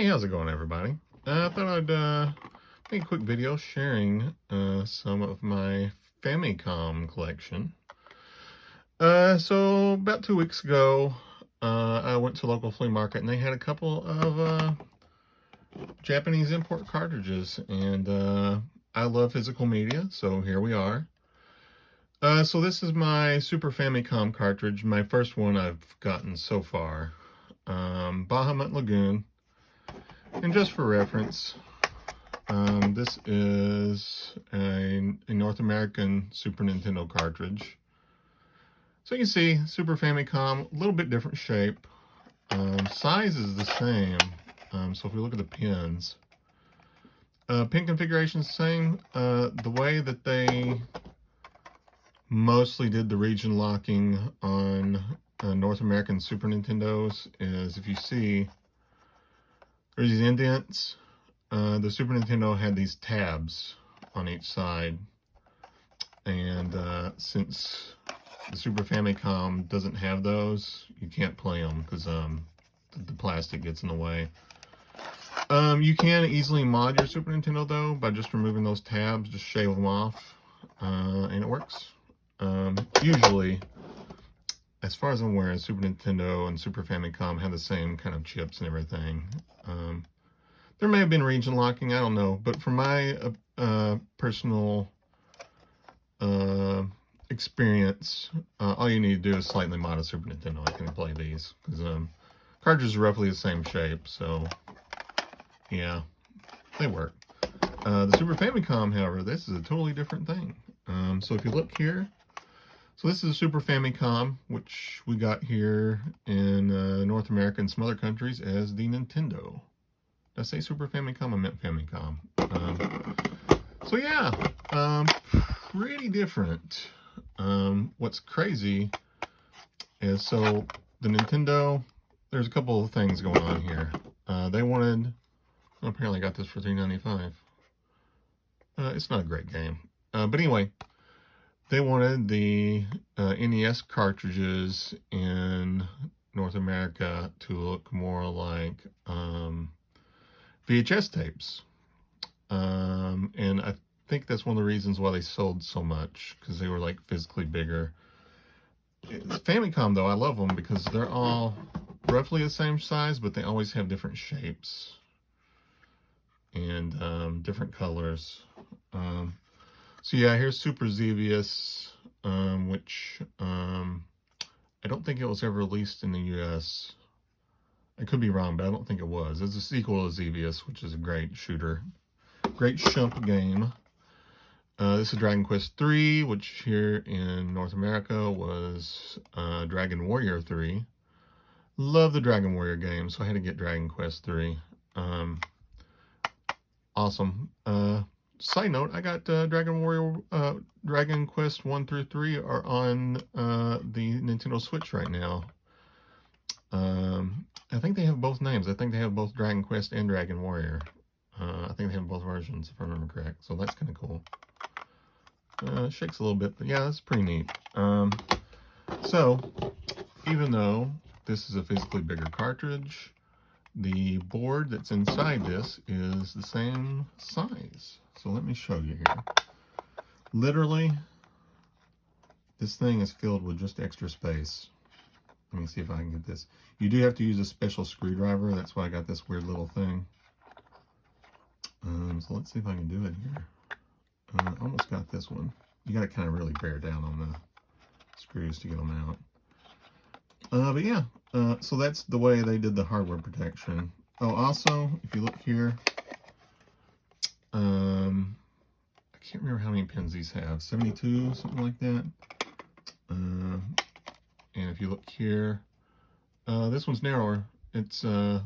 Hey, how's it going, everybody? I thought I'd make a quick video sharing some of my Famicom collection. So about 2 weeks ago, I went to a local flea market and they had a couple of Japanese import cartridges, and I love physical media, so here we are. So this is my Super Famicom cartridge, my first one I've gotten so far. Bahamut Lagoon. And just for reference, this is a North American Super Nintendo cartridge. So you can see Super Famicom, a little bit different shape. Size is the same. So if we look at the pins, pin configuration is the same. The way that they mostly did the region locking on North American Super Nintendos is, if you see, there's these indents. The Super Nintendo had these tabs on each side, and since the Super Famicom doesn't have those, you can't play them because the plastic gets in the way. You can easily mod your Super Nintendo though by just removing those tabs, just shave them off, and it works. Usually, as far as I'm aware, Super Nintendo and Super Famicom have the same kind of chips and everything. There may have been region locking, I don't know, but from my personal experience, all you need to do is slightly mod a Super Nintendo. I can play these because cartridges are roughly the same shape, so yeah, they work. The Super Famicom, however, this is a totally different thing. So if you look here, so this is a Super Famicom, which we got here in North America and some other countries as the Nintendo. Did I say Super Famicom? I meant Famicom. So yeah, pretty different. What's crazy is, so the Nintendo, there's a couple of things going on here. They wanted, well, apparently I got this for $3.95. It's not a great game. But anyway, they wanted the NES cartridges in North America to look more like VHS tapes. And I think that's one of the reasons why they sold so much, because they were like physically bigger. Famicom though, I love them because they're all roughly the same size, but they always have different shapes and different colors. So yeah, here's Super Xevious, which I don't think it was ever released in the US. I could be wrong, but I don't think it was. It's a sequel to Xevious, which is a great shooter. Great shump game. This is Dragon Quest III, which here in North America was Dragon Warrior 3. Love the Dragon Warrior game, so I had to get Dragon Quest III. Awesome. Side note, I got Dragon Quest 1 through 3 are on the Nintendo Switch right now. I think they have both names. I think they have both Dragon Quest and Dragon Warrior. I think they have both versions, if I remember correct. So that's kind of cool. It shakes a little bit, but yeah, that's pretty neat. So, even though this is a physically bigger cartridge, the board that's inside this is the same size. So let me show you here. Literally, this thing is filled with just extra space. Let me see if I can get this. You do have to use a special screwdriver. That's why I got this weird little thing. So let's see if I can do it here. Almost got this one. You got to kind of really bear down on the screws to get them out. But yeah, so that's the way they did the hardware protection. Oh, also, if you look here, I can't remember how many pins these have. 72, something like that. And if you look here, this one's narrower. It's the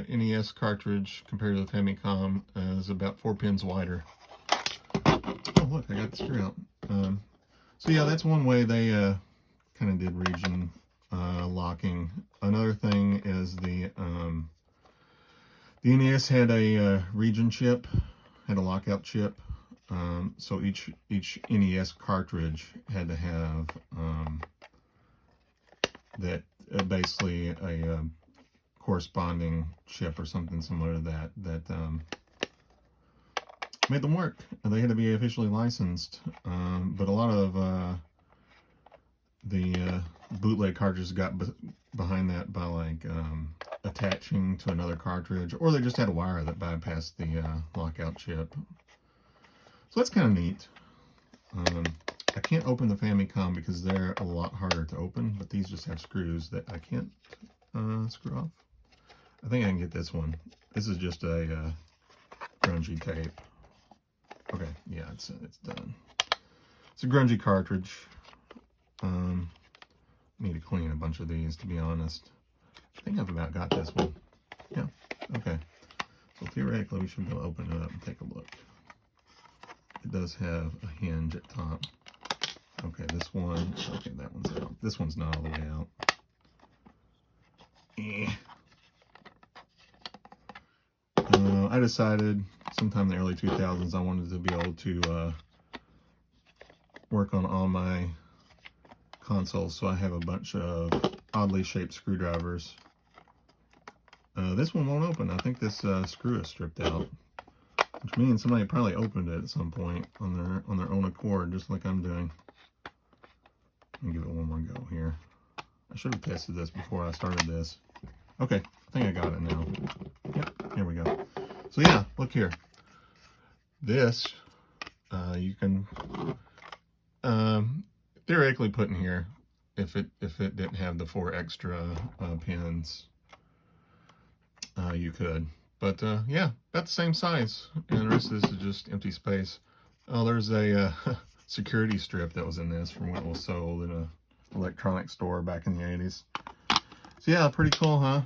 NES cartridge compared to the Famicom is about 4 pins wider. Oh look, I got the screw out. So yeah, that's one way they kind of did region locking. Another thing is the NES had a region chip, had a lockout chip. So each NES cartridge had to have that basically a corresponding chip or something similar to that made them work. They had to be officially licensed, but a lot of the bootleg cartridges got behind that by like attaching to another cartridge, or they just had a wire that bypassed the lockout chip. So that's kind of neat. I can't open the Famicom because they're a lot harder to open, but these just have screws that I can't screw off. I think I can get this one. This is just a grungy tape. Okay, yeah, it's done. It's a grungy cartridge. Need to clean a bunch of these, to be honest. I think I've about got this one. Yeah, okay. So theoretically, we should be able to open it up and take a look. It does have a hinge at top. Okay, this one, okay, that one's out. This one's not all the way out. I decided sometime in the early 2000s I wanted to be able to work on all my consoles, so I have a bunch of oddly shaped screwdrivers. This one won't open. I think this screw is stripped out, which means somebody probably opened it at some point on their own accord, just like I'm doing. Let me give it one more go here. I should have tested this before I started this. Okay, I think I got it now. Yep, here we go. So yeah, look here. This you can theoretically put in here if it didn't have the 4 extra pins. You could, but yeah, about the same size, and the rest of this is just empty space. Oh, there's a security strip that was in this from when it was sold in an electronics store back in the 80s. So yeah, pretty cool, huh?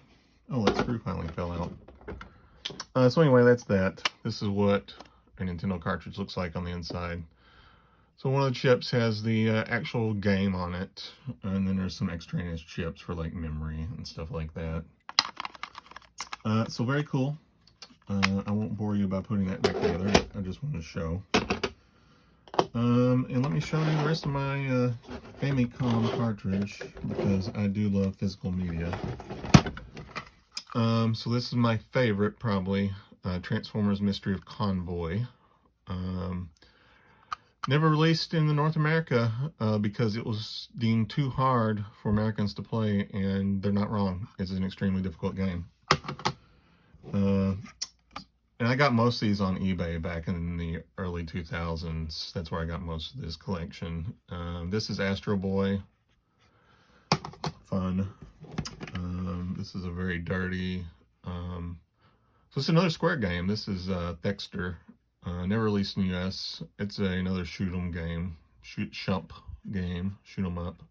Oh, that screw finally fell out. So anyway, that's that. This is what a Nintendo cartridge looks like on the inside. So one of the chips has the actual game on it, and then there's some extraneous chips for like memory and stuff like that. So very cool. I won't bore you by putting that back together. I just wanted to show. And let me show you the rest of my Famicom cartridge, because I do love physical media. So this is my favorite, probably, Transformers Mystery of Convoy. Never released in North America because it was deemed too hard for Americans to play, and they're not wrong. It's an extremely difficult game. And I got most of these on eBay back in the early 2000s. That's where I got most of this collection. This is Astro Boy. Fun. This is a very dirty... so it's another Square game. This is Thexter. Never released in the US. It's another shoot 'em game. Shoot-shump game. Shoot 'em up.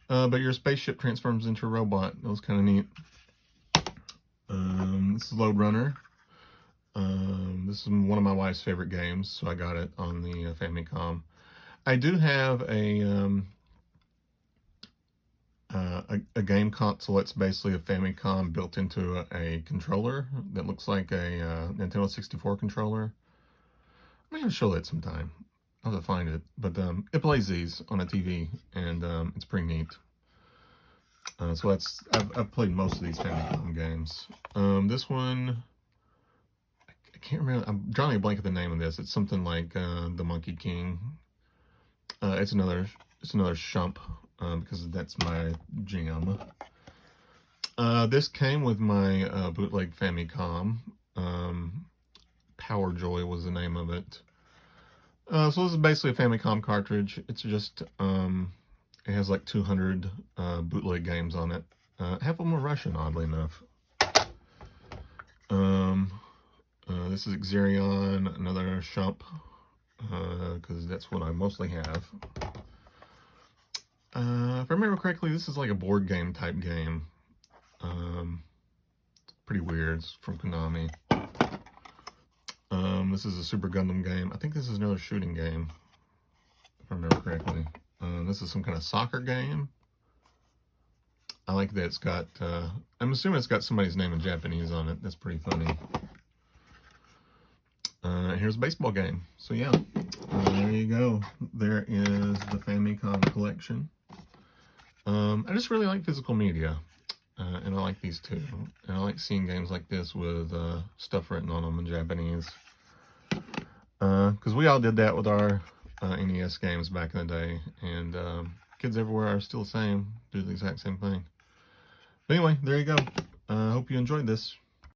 But your spaceship transforms into a robot. That was kind of neat. This is Load Runner. This is one of my wife's favorite games, so I got it on the Famicom. I do have a game console that's basically a Famicom built into a controller that looks like a Nintendo 64 controller. I'm going to show that sometime. I'll have to find it. But it plays these on a TV, and it's pretty neat. So that's I've played most of these Famicom games. This one, I can't remember. I'm drawing a blank at the name of this. It's something like the Monkey King. It's another shump because that's my jam. This came with my bootleg Famicom. Power Joy was the name of it. So this is basically a Famicom cartridge. It's just it has like 200 bootleg games on it. Half of them are Russian, oddly enough. This is Xerion, another shump, because that's what I mostly have. If I remember correctly, this is like a board game type game. Pretty weird. It's from Konami. This is a Super Gundam game. I think this is another shooting game, if I remember correctly. This is some kind of soccer game. I like that it's got, I'm assuming it's got somebody's name in Japanese on it. That's pretty funny. Here's a baseball game. So yeah, there you go. There is the Famicom collection. I just really like physical media. and I like these too. And I like seeing games like this with stuff written on them in Japanese. Because we all did that with our NES games back in the day. And kids everywhere are still the same, do the exact same thing. But anyway, there you go. I hope you enjoyed this.